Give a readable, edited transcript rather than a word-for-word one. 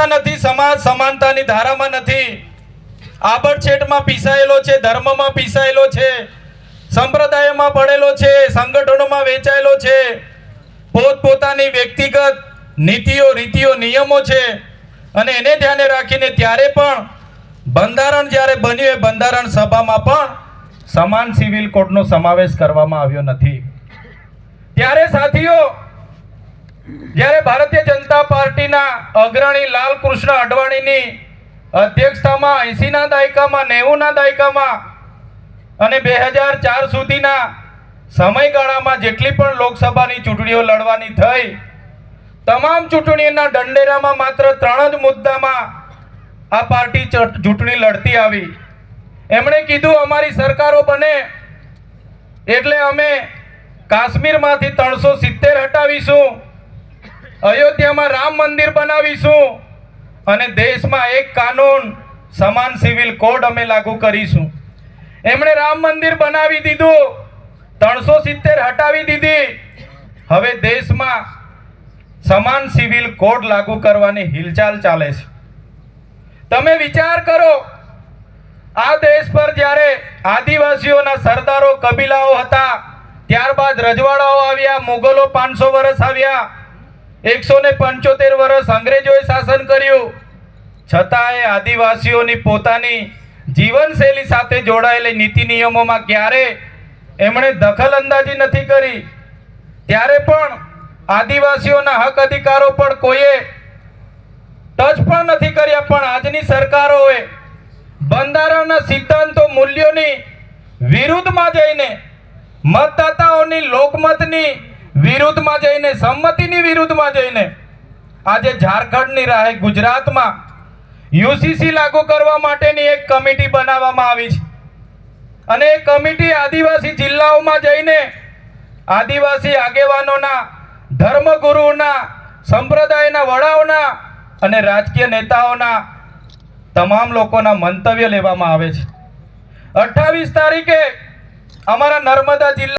સમાનતા નથી, સમાજ સમાનતાની ધારામાં નથી, આબડછેટમાં પીસાયેલો છે, ધર્મમાં પીસાયેલો છે, સંપ્રદાયમાં પડેલો છે, સંગઠનોમાં વેચાયેલો છે, પોતપોતાની વ્યક્તિગત નીતિઓ રીતિઓ નિયમો છે, અને એને ધ્યાને રાખીને ત્યારે પણ બંધારણ જ્યારે બન્યું એ બંધારણ સભામાં પણ સમાન સિવિલ કોડનો સમાવેશ કરવામાં આવ્યો નથી. ત્યારે સાથીઓ, જ્યારે ભારતીય જનતા પાર્ટીના અગ્રણી લાલકૃષ્ણ અડવાણીની અધ્યક્ષતામાં 80ના દાયકામાં 90ના દાયકામાં અને 2004 સુધીના સમયગાળામાં જેટલી પણ લોકસભાની ચૂંટણીઓ લડવાની થઈ, તમામ ચૂંટણીઓના ઢંઢેરામાં માત્ર 3 જ મુદ્દામાં આ પાર્ટી ચૂંટણી લડતી આવી. એમણે કીધું અમારી સરકારો બને એટલે અમે કાશ્મીરમાંથી 370 હટાવીશું, અયોધ્યામાં રામ મંદિર બનાવીશું અને દેશમાં એક કાનૂન સમાન સિવિલ કોડ અમે લાગુ કરીશું. એમણે રામ મંદિર બનાવી દીધું, 370 હટાવી દીધી. હવે દેશમાં સમાન સિવિલ કોડ લાગુ કરવાની હિલચાલ ચાલે છે. તમે વિચાર કરો, આ દેશ પર જ્યારે આદિવાસીઓના સરદારો કબીલાઓ હતા, ત્યારબાદ રજવાડાઓ આવ્યા, મુગલો 500 વર્ષ આવ્યા, 175 વર્ષ અંગ્રેજોએ શાસન કર્યું, છતાંય આદિવાસીઓની પોતાની જીવનશૈલી સાથે જોડાયેલી નીતિ નિયમોમાં ક્યારે એમણે દખલ અંદાજી નથી કરી. ત્યારે પણ આદિવાસીઓના હક અધિકારો પણ કોઈએ ટચ પણ નથી કર્યા. પણ આજની સરકારોએ બંધારણના સિદ્ધાંતો મૂલ્યોની વિરુદ્ધમાં જઈને, મતદાતાઓની લોકમતની વિરુદ્ધમાં જઈને, સંમતિની વિરુદ્ધમાં જઈને આજે ઝારખંડની રાહે ગુજરાતમાં યુસીસી લાગુ કરવા માટેની એક કમિટી બનાવવામાં આવી છે. અને એ કમિટી આદિવાસી જિલ્લાઓમાં જઈને આદિવાસી આગેવાનોના, ધર્મગુરુઓના, સંપ્રદાયના વડાઓના અને રાજકીય નેતાઓના તમામ લોકોના મંતવ્ય લેવામાં આવે છે. 28 તારીખે અમારા નર્મદા જિલ્લા